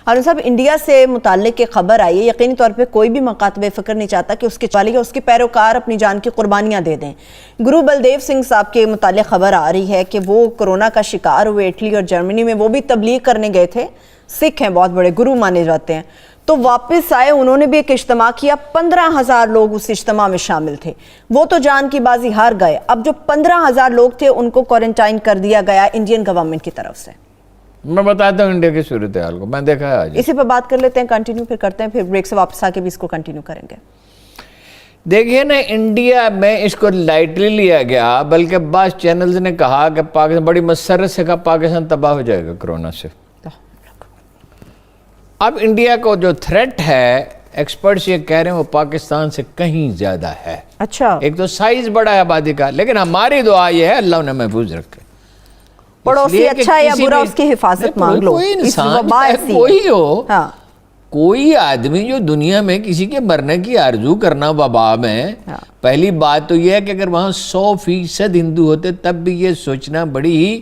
ہارون صاحب، انڈیا سے متعلق ایک خبر آئی ہے، یقینی طور پہ کوئی بھی مکاتب فکر نہیں چاہتا کہ اس کے چالی اس کے پیروکار اپنی جان کی قربانیاں دے دیں۔ گرو بلدیو سنگھ صاحب کے متعلق خبر آ رہی ہے کہ وہ کورونا کا شکار ہوئے اٹلی اور جرمنی میں، وہ بھی تبلیغ کرنے گئے تھے، سکھ ہیں، بہت بڑے گرو مانے جاتے ہیں، تو واپس آئے، انہوں نے بھی ایک اجتماع کیا، 15,000 لوگ اس اجتماع میں شامل تھے، وہ تو جان کی بازی ہار گئے۔ اب جو 15,000 لوگ تھے ان کو کوارنٹائن کر دیا گیا انڈین گورنمنٹ کی طرف سے۔ میں بتاتا ہوں انڈیا کی صورتحال کو، میں دیکھا ہے آج اسی پہ بات کر لیتے ہیں، کنٹینیو پھر کرتے ہیں، پھر بریک سے واپس آ کے بھی اس کو کنٹینیو کریں گے۔ دیکھیے نا، انڈیا میں اس کو لائٹلی لیا گیا، بلکہ بعض چینلز نے کہا کہ پاکستان بڑی مسرت سے کہا پاکستان تباہ ہو جائے گا کرونا سے۔ اب انڈیا کو جو تھریٹ ہے، ایکسپرٹس یہ کہہ رہے ہیں وہ پاکستان سے کہیں زیادہ ہے۔ اچھا، ایک تو سائز بڑا ہے آبادی کا، لیکن ہماری دعا یہ ہے اللہ انہیں محفوظ رکھے۔ پڑوسی اچھا یا برا اس کی حفاظت مانگ لو، کوئی انسان کوئی ہو، کوئی آدمی جو دنیا میں کسی کے مرنے کی آرزو کرنا وبا میں، پہلی بات تو یہ ہے کہ اگر وہاں 100% ہندو ہوتے تب بھی یہ سوچنا بڑی ہی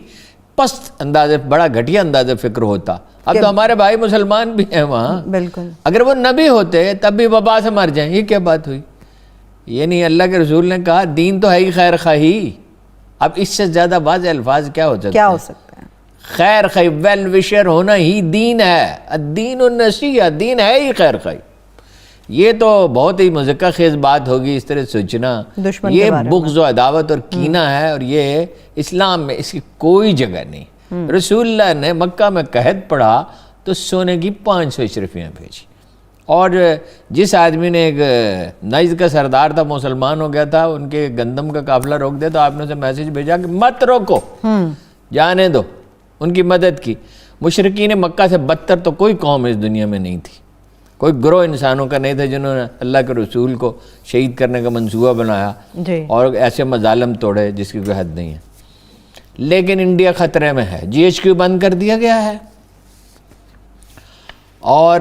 پست انداز، بڑا گھٹیا انداز فکر ہوتا۔ اب تو ہمارے بھائی مسلمان بھی ہیں وہاں، بالکل، اگر وہ نبی ہوتے تب بھی وبا سے مر جائیں، یہ کیا بات ہوئی؟ یہ نہیں، اللہ کے رسول نے کہا دین تو ہے ہی خیر خواہی۔ اب اس سے زیادہ واضح الفاظ کیا ہو سکتا ہے؟ خیر خواہی، ویل وشر ہونا ہی دین ہے، الدین النصیحہ، دین ہے ہی خیر خواہی۔ یہ تو بہت ہی مذکر خیز بات ہوگی اس طرح سوچنا، یہ بغض و عداوت اور کینہ ہے، اور یہ اسلام میں اس کی کوئی جگہ نہیں۔ رسول اللہ نے مکہ میں قحط پڑھا تو سونے کی 500 اشرفیاں بھیجی، اور جس آدمی نے ایک نجد کا سردار تھا، مسلمان ہو گیا تھا، ان کے گندم کا قافلہ روک دیا تو آپ نے اسے میسیج بھیجا کہ مت روکو، جانے دو، ان کی مدد کی۔ مشرکین مکہ سے بدتر تو کوئی قوم اس دنیا میں نہیں تھی، کوئی گروہ انسانوں کا نہیں تھا جنہوں نے اللہ کے رسول کو شہید کرنے کا منصوبہ بنایا اور ایسے مظالم توڑے جس کی کوئی حد نہیں ہے۔ لیکن انڈیا خطرے میں ہے، GHQ بند کر دیا گیا ہے، اور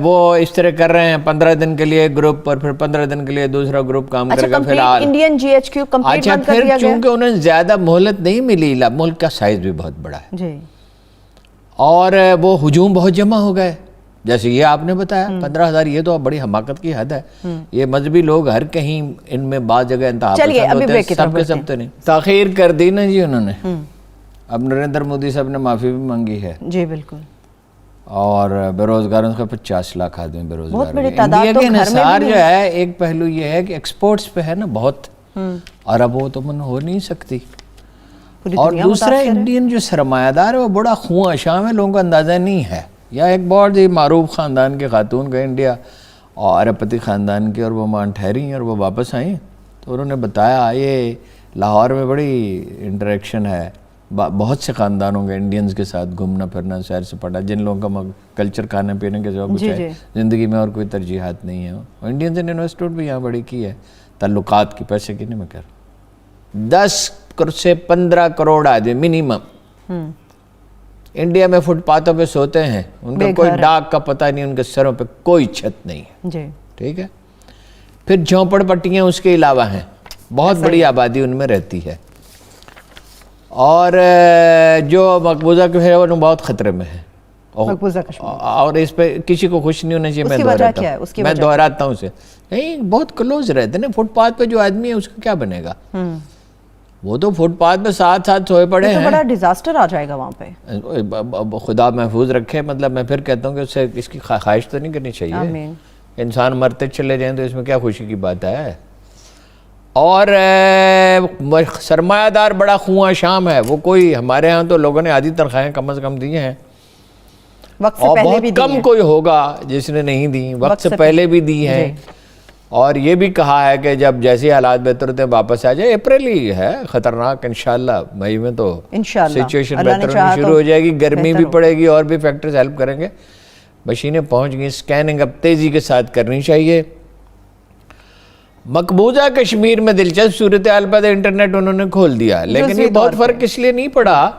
وہ اس طرح کر رہے ہیں 15 دن کے لیے گروپ، اور پھر 15 دن کے لیے دوسرا گروپ کام کرے گا۔ فی الحال انڈین GHQ کمپلیٹ بند کر دیا گیا، چونکہ انہیں زیادہ مہلت نہیں ملی، ملک کا سائز بھی بہت بڑا ہے جی، اور وہ ہجوم بہت جمع ہو گئے، جیسے یہ آپ نے بتایا 15,000، یہ تو بڑی حماقت کی حد ہے۔ یہ مذہبی لوگ ہر کہیں ان میں بعض جگہ انتہا پسند ہوتے ہیں، سب کے سب تو نہیں۔ تاخیر کر دی نا جی انہوں نے، اب نریندر مودی صاحب نے معافی بھی مانگی ہے، جی بالکل، اور بے روزگاروں کا 50 لاکھ آدمی بے روزگار۔ بہت بڑی تعداد انڈیا کے انحصار جو ہے، ایک پہلو یہ ہے کہ ایکسپورٹس پہ ہے نا بہت، اور اب وہ تو من ہو نہیں سکتی۔ اور دوسرا انڈین جو سرمایہ دار ہے وہ بڑا خواہ شام ہے، لوگوں کو اندازہ نہیں ہے۔ یا ایک بہت ہی معروف خاندان کے خاتون کا انڈیا، اور اربپتی خاندان کی، اور وہ مان ٹھہری اور وہ واپس آئیں تو انہوں نے بتایا یہ لاہور میں بڑی انٹریکشن ہے بہت سے خاندانوں کے انڈینز کے ساتھ، گھومنا پھرنا، سیر سپاٹا، جن لوگوں کا کلچر کھانے پینے کے سوا کچھ ہے زندگی میں اور کوئی ترجیحات نہیں ہے۔ انڈینز نے انویسٹمنٹ بھی یہاں بڑی کی ہے، تعلقات کی، پیسے کی نہیں میں کہہ رہا ہوں۔ 10 سے 15 کروڑ آدمی منیمم انڈیا میں فٹ پاتھوں پہ سوتے ہیں، ان کا کوئی ڈاک کا پتہ نہیں، ان کے سروں پہ کوئی چھت نہیں ہے، ٹھیک ہے۔ پھر جھونپڑ پٹیاں اس کے علاوہ ہیں، بہت بڑی آبادی ان میں رہتی ہے، اور جو مقبوضہ کشمیر ہے وہ بہت خطرے میں ہے، اور اس پہ کسی کو خوش نہیں ہونا چاہیے۔ میں دہراتا ہوں اسے، نہیں بہت کلوز رہتے ہیں، فٹ پاتھ پہ جو آدمی ہے اس کا کیا بنے گا؟ وہ تو فٹ پاتھ پہ ساتھ سوئے پڑے ہیں، بڑا ڈیزاسٹر آ جائے گا وہاں پہ، خدا محفوظ رکھے۔ مطلب میں پھر کہتا ہوں کہ اسے اس کی خواہش تو نہیں کرنی چاہیے، انسان مرتے چلے جائیں تو اس میں کیا خوشی کی بات ہے۔ اور سرمایہ دار بڑا خواہ شام ہے، وہ کوئی ہمارے ہاں تو لوگوں نے آدھی تنخواہیں کم از کم دی ہیں، اور بہت کم کوئی ہوگا جس نے نہیں دی، وقت سے پہلے بھی دی ہیں، اور یہ بھی کہا ہے کہ جب جیسے حالات بہتر ہوتے ہیں واپس آ جائے۔ اپریل ہی ہے خطرناک، انشاءاللہ مئی میں تو سچویشن بہتر ہونی شروع ہو جائے گی، گرمی بھی پڑے گی، اور بھی فیکٹرز ہیلپ کریں گے۔ مشینیں پہنچ گئی، سکیننگ اب تیزی کے ساتھ کرنی چاہیے۔ مقبوضہ کشمیر میں دلچسپ صورتحال پر انٹرنیٹ انہوں نے کھول دیا، لیکن یہ بہت فرق اس لیے نہیں پڑا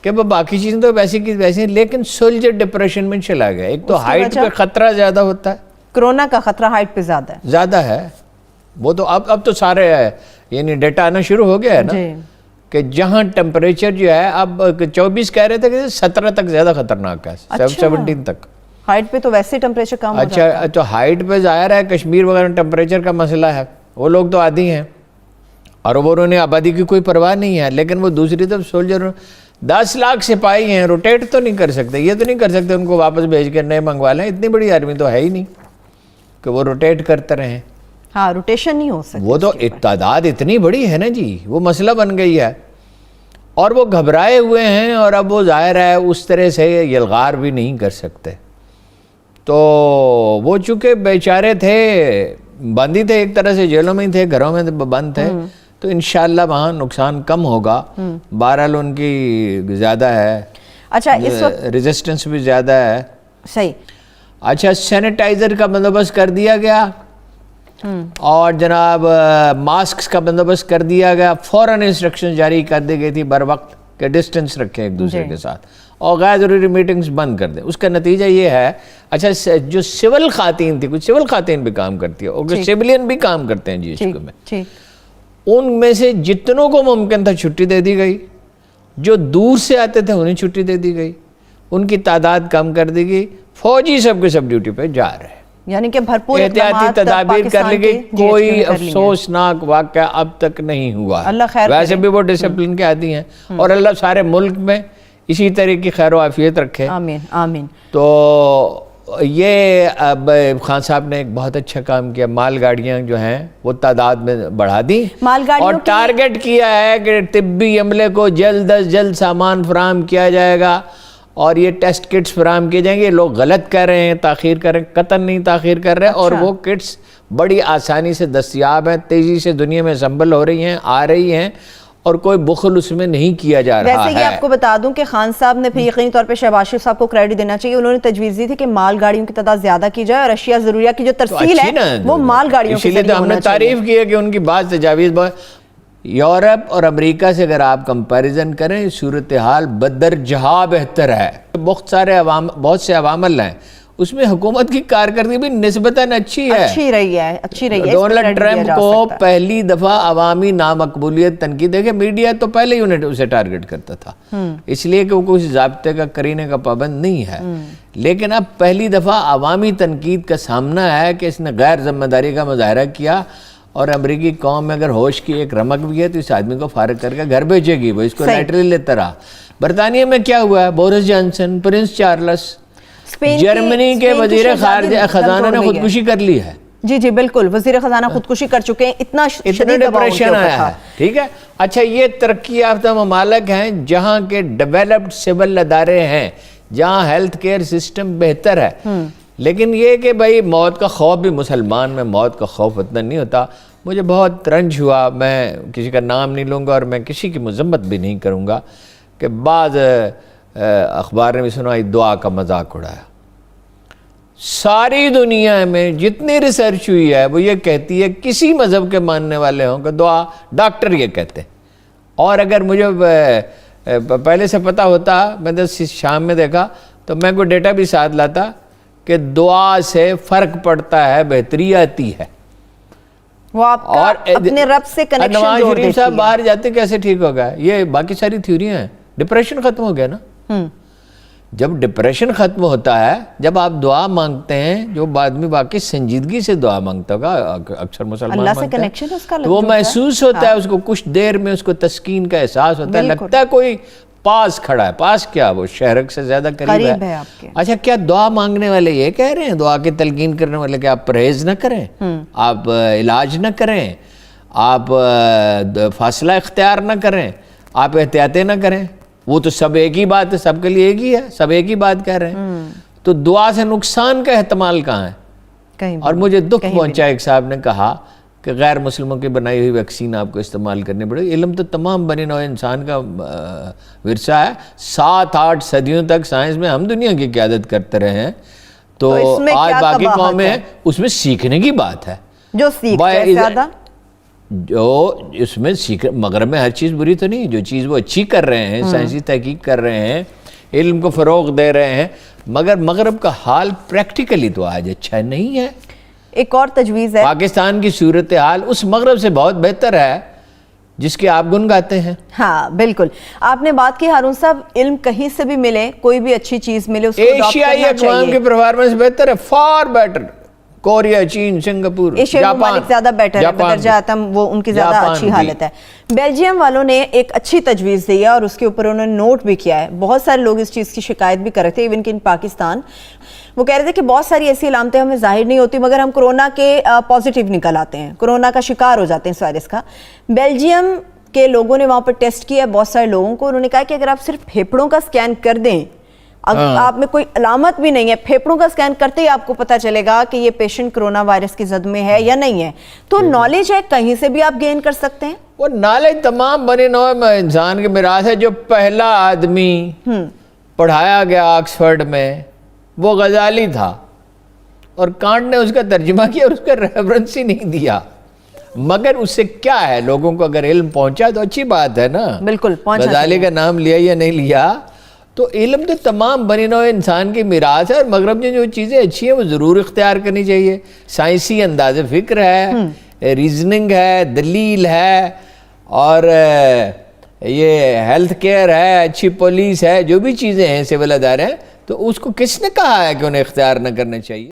کہ وہ باقی چیزیں تو ویسی کی ویسی، لیکن سولجر ڈپریشن میں چلا گیا۔ ایک تو ہائٹ پہ خطرہ زیادہ ہوتا ہے، کرونا کا خطرہ ہائٹ پہ زیادہ ہے، وہ تو اب تو سارے ہے، یعنی ڈیٹا آنا شروع ہو گیا ہے نا، کہ جہاں ٹیمپریچر جو ہے اب 24 کہہ رہے تھے کہ 17 تک زیادہ خطرناک ہے، 17 تک ہائٹ پہ تو ویسے ٹمپریچر کم ہو جاتا ہے. اچھا تو ہائٹ پہ ظاہر ہے کشمیر وغیرہ میں ٹمپریچر کا مسئلہ ہے, وہ لوگ تو عادی ہیں اور وہ انہیں آبادی کی کوئی پرواہ نہیں ہے, لیکن وہ دوسری طرف سولجر 10 لاکھ سپاہی ہیں, روٹیٹ تو نہیں کر سکتے, یہ تو نہیں کر سکتے ان کو واپس بھیج کے نئے منگوا لیں, اتنی بڑی آرمی تو ہے ہی نہیں کہ وہ روٹیٹ کرتے رہیں. ہاں روٹیشن نہیں ہو سکتی, وہ تو تعداد اتنی بڑی ہے نا جی, وہ مسئلہ بن گئی ہے اور وہ گھبرائے ہوئے ہیں, اور اب وہ ظاہر ہے اس طرح سے یلغار بھی نہیں کر سکتے. تو وہ چونکہ بیچارے تھے, بندی تھے ایک طرح سے, جیلوں میں ہی تھے, گھروں میں بند تھے, تو انشاءاللہ وہاں نقصان کم ہوگا. بہرحال ان کی زیادہ ہے, اچھا اس وقت ریزسٹنس بھی زیادہ ہے. صحیح. اچھا سینیٹائزر کا بندوبست کر دیا گیا اور جناب ماسکس کا بندوبست کر دیا گیا, فوراً انسٹرکشن جاری کر دی گئی تھی بر وقت کہ ڈسٹنس رکھیں ایک دوسرے کے ساتھ اور غیر ضروری میٹنگز بند کر دیں. اس کا نتیجہ یہ ہے, اچھا جو سول خواتین تھی, کچھ سول خواتین بھی کام کرتی ہے اور سیویلین بھی کام کرتے ہیں جی اس کو میں, ان میں سے جتنوں کو ممکن تھا چھٹی دے دی گئی, جو دور سے آتے تھے انہیں چھٹی دے دی گئی, ان کی تعداد کم کر دی گئی, فوجی سب کے سب ڈیوٹی پہ جا رہے ہیں, یعنی کہ بھرپور احتیاطی تدابیر کر لی گئی. کوئی افسوسناک واقعہ اب تک نہیں ہوا. ویسے بھی وہ ڈسپلن کے عادی ہیں اور اللہ سارے ملک میں اسی طرح کی خیر و عافیت رکھے. آمین آمین. تو یہ اب خان صاحب نے ایک بہت اچھا کام کیا, مال گاڑیاں جو ہیں وہ تعداد میں بڑھا دی اور ٹارگٹ کیا ہے کہ طبی عملے کو جلد از جلد سامان فراہم کیا جائے گا اور یہ ٹیسٹ کٹس فراہم کیے جائیں گے. لوگ غلط کر رہے ہیں, تاخیر کر رہے ہیں, قطعاً نہیں تاخیر کر رہے ہیں, اور وہ کٹس بڑی آسانی سے دستیاب ہیں, تیزی سے دنیا میں اسمبل ہو رہی ہیں, آ رہی ہیں, اور کوئی بخل اس میں نہیں کیا جا رہا ہے. ویسے یہ آپ کو بتا دوں کہ خان صاحب نے پھر یقینی طور پہ شہباز شریف صاحب کو کریڈٹ دینا چاہیے, انہوں نے تجویز دی تھی کہ مال گاڑیوں کی تعداد زیادہ کی جائے اور اشیاء ضروریہ کی جو ترسیل ہے وہ مال گاڑیوں کے ذریعے ہونا چاہیے. ہم نے تعریف کی ہے کہ ان کی بات تجاویز یورپ اور امریکہ سے اگر آپ کمپیریزن کریں, صورتحال بدرجہ بہتر ہے. بہت سے عوامل ہیں, اس میں حکومت کی کارکردگی بھی نسبتاً اچھی رہی ہے. ڈونلڈ ٹرمپ کو پہلی دفعہ عوامی نامقبولیت تنقید, دیکھیں میڈیا تو پہلے ہی انہیں اسے ٹارگٹ کرتا تھا, اس لیے کہ وہ کچھ ضابطے کا کرینے کا پابند نہیں ہے, لیکن اب پہلی دفعہ عوامی تنقید کا سامنا ہے کہ اس نے غیر ذمہ داری کا مظاہرہ کیا, اور امریکی قوم میں اگر ہوش کی ایک رمق بھی ہے تو اس آدمی کو فارغ کر کے گھر بھیجے گی, وہ اس کو لیٹرلی لیتا رہا. برطانیہ میں کیا ہوا ہے, Boris Johnson, prince Charles, Germany کے وزیر خزانہ نے خودکشی کر لی ہے. جی جی بالکل, وزیر خزانہ خودکشی کر چکے ہیں, اتنا ڈپریشن آیا ہے. ٹھیک ہے, اچھا یہ ترقی یافتہ ممالک ہیں جہاں کے ڈیولپڈ سول ادارے ہیں, جہاں ہیلتھ کیئر سسٹم بہتر ہے, لیکن یہ کہ بھائی موت کا خوف بھی, مسلمان میں موت کا خوف اتنا نہیں ہوتا. مجھے بہت رنج ہوا, میں کسی کا نام نہیں لوں گا اور میں کسی کی مذمت بھی نہیں کروں گا, کہ بعض اخبار نے بھی سنا دعا کا مذاق اڑایا. ساری دنیا میں جتنی ریسرچ ہوئی ہے وہ یہ کہتی ہے, کسی مذہب کے ماننے والے ہوں کہ دعا, ڈاکٹر یہ کہتے ہیں, اور اگر مجھے پہلے سے پتہ ہوتا, میں نے شام میں دیکھا تو میں کوئی ڈیٹا بھی ساتھ لاتا کہ دعا سے فرق پڑتا ہے, بہتری آتی ہے. وہ آپ کا اپنے رب سے کنیکشن جوڑ دیتی ہے. نواز شریف صاحب باہر جاتے کیسے ٹھیک ہو گیا, یہ باقی ساری تھیوریاں ہیں. ڈپریشن ختم ہو گیا نا. جب ڈپریشن ختم ہوتا ہے, جب آپ دعا مانگتے ہیں, جو آدمی واقعی سنجیدگی سے دعا مانگتا ہوگا, اکثر مسلمان اللہ سے مانگتے ہیں, کنیکشن اس کا تو وہ محسوس ہوتا ہے, اس کو کچھ دیر میں اس کو تسکین کا احساس ہوتا ہے, لگتا ہے کوئی پاس کھڑا ہے. پاس کیا, وہ شہرک سے زیادہ قریب ہے آپ کے. اچھا کیا دعا مانگنے والے یہ کہہ رہے ہیں, دعا کی تلقین کرنے والے, کہ آپ پرہیز نہ کریں, آپ علاج نہ کریں, آپ فاصلہ اختیار نہ کریں, آپ احتیاطیں نہ کریں؟ وہ تو سب ایک ہی بات ہے, سب کے لیے ایک ہی ہے, سب ایک ہی بات کہہ رہے ہیں. تو دعا سے نقصان کا احتمال کہاں ہے؟ اور مجھے دکھ پہنچا, ایک صاحب نے کہا کہ غیر مسلموں کی بنائی ہوئی ویکسین آپ کو استعمال کرنی پڑے. علم تو تمام بنی نوع انسان کا ورثہ ہے, 7-8 صدیوں تک سائنس میں ہم دنیا کی قیادت کرتے رہے ہیں, تو آج باقی قومیں ہیں, اس میں سیکھنے کی بات ہے. جو سیکھتے ہیں زیادہ, جو اس میں مغرب میں ہر چیز بری تو نہیں, جو چیز وہ اچھی کر رہے ہیں, سائنسی تحقیق کر رہے ہیں, علم کو فروغ دے رہے ہیں, مگر مغرب کا حال پریکٹیکلی تو آج اچھا نہیں ہے. ایک اور تجویز ہے, پاکستان کی صورتحال اس مغرب سے بہت بہتر ہے, جس کے آپ گن گاتے ہیں. ہاں بالکل آپ نے بات کی ہارون صاحب, علم کہیں سے بھی ملے, کوئی بھی اچھی چیز ملے اس کو adopt ایشیائی کرنا اقوام چاہیے. کی پرفارمنس بہتر ہے, فار بیٹر. کوریا, چین, سنگاپور, ایشیائی ممالک زیادہ بیٹر ہے, بدرجہ آتم وہ ان کی زیادہ اچھی حالت ہے. بیلجیم والوں نے ایک اچھی تجویز دی ہے اور اس کے اوپر انہوں نے نوٹ بھی کیا ہے. بہت سارے لوگ اس چیز کی شکایت بھی کر رہے تھے, ایون کہ ان پاکستان وہ کہہ رہے تھے کہ بہت ساری ایسی علامتیں ہمیں ظاہر نہیں ہوتی مگر ہم کرونا کے پازیٹیو نکل آتے ہیں, کرونا کا شکار ہو جاتے ہیں اس وائرس کا. بیلجیم کے لوگوں نے وہاں پر ٹیسٹ کیا ہے بہت سارے لوگوں کو, انہوں نے کہا کہ اگر آپ صرف پھیپھڑوں کا سکین کر دیں, آپ میں کوئی علامت بھی نہیں ہے, پھیپھڑوں کا سکین کرتے ہی آپ کو پتہ چلے گا کہ یہ پیشنٹ کرونا وائرس کی زد میں ہے یا نہیں ہے. تو نالج ہے, کہیں سے بھی آپ گین کر سکتے ہیں. وہ نالج تمام بنے نوع انسان کے میراث ہے. جو پہلا آدمی پڑھایا گیا آکسفورڈ میں وہ غزالی تھا, اور کانٹ نے اس کا ترجمہ کیا اور اس کا ریفرنس ہی نہیں دیا. مگر اس سے کیا ہے, لوگوں کو اگر علم پہنچا تو اچھی بات ہے نا. بالکل غزالی کا نام لیا یا نہیں لیا, تو علم تو تمام بنی نوع انسان کی میراث ہے, اور مغرب میں جو چیزیں اچھی ہیں وہ ضرور اختیار کرنی چاہیے. سائنسی انداز فکر ہے, ریزننگ ہے, دلیل ہے, اور یہ ہیلتھ کیئر ہے, اچھی پولیس ہے, جو بھی چیزیں ہیں سول ادارے ہیں, تو اس کو کس نے کہا ہے کہ انہیں اختیار نہ کرنا چاہیے.